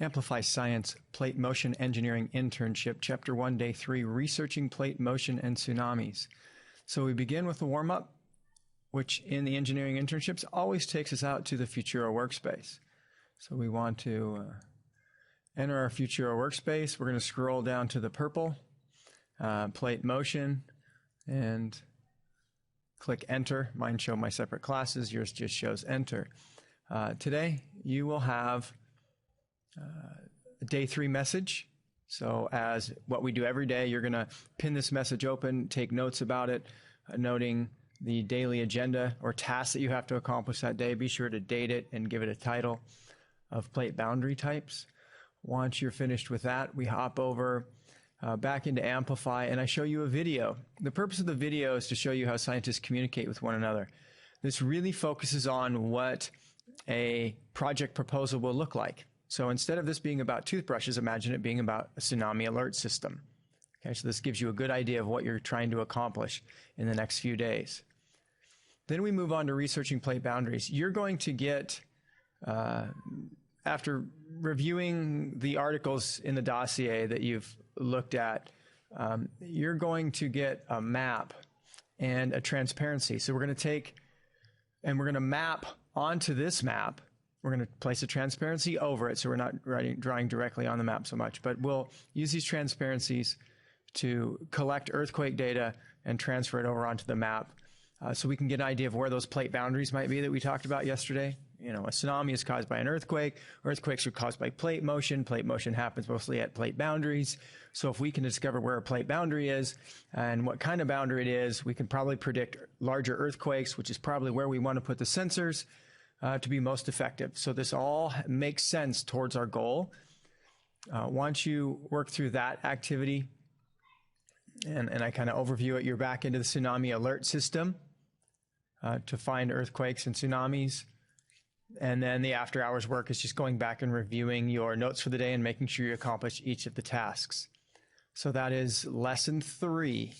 Amplify Science Plate Motion Engineering Internship, Chapter 1, Day 3, Researching Plate Motion and Tsunamis. So we begin with the warm-up, which in the engineering internships always takes us out to the Futuro workspace. So we want to enter our Futuro workspace. We're going to scroll down to the purple, Plate Motion, and click Enter. Mine show my separate classes. Yours just shows Enter. Today, you will have a Day 3 message. So as what we do every day, you're going to pin this message open, take notes about it, noting the daily agenda or tasks that you have to accomplish that day. Be sure to date it and give it a title of plate boundary types. Once you're finished with that, we hop over back into Amplify, and I show you a video. The purpose of the video is to show you how scientists communicate with one another. This really focuses on what a project proposal will look like. So instead of this being about toothbrushes, imagine it being about a tsunami alert system. Okay, so this gives you a good idea of what you're trying to accomplish in the next few days. Then we move on to researching plate boundaries. You're going to get, after reviewing the articles in the dossier that you've looked at, you're going to get a map and a transparency. So we're going to take and we're going to map onto this map. We're going to place a transparency over it, so we're not drawing directly on the map so much, but we'll use these transparencies to collect earthquake data and transfer it over onto the map so we can get an idea of where those plate boundaries might be that we talked about yesterday. You know, a tsunami is caused by an earthquake. Earthquakes are caused by plate motion. Plate motion happens mostly at plate boundaries. So if we can discover where a plate boundary is and what kind of boundary it is, we can probably predict larger earthquakes, which is probably where we want to put the sensors to be most effective. So this all makes sense towards our goal. Once you work through that activity, and I kind of overview it, you're back into the tsunami alert system to find earthquakes and tsunamis. And then the after hours work is just going back and reviewing your notes for the day and making sure you accomplish each of the tasks. So that is lesson 3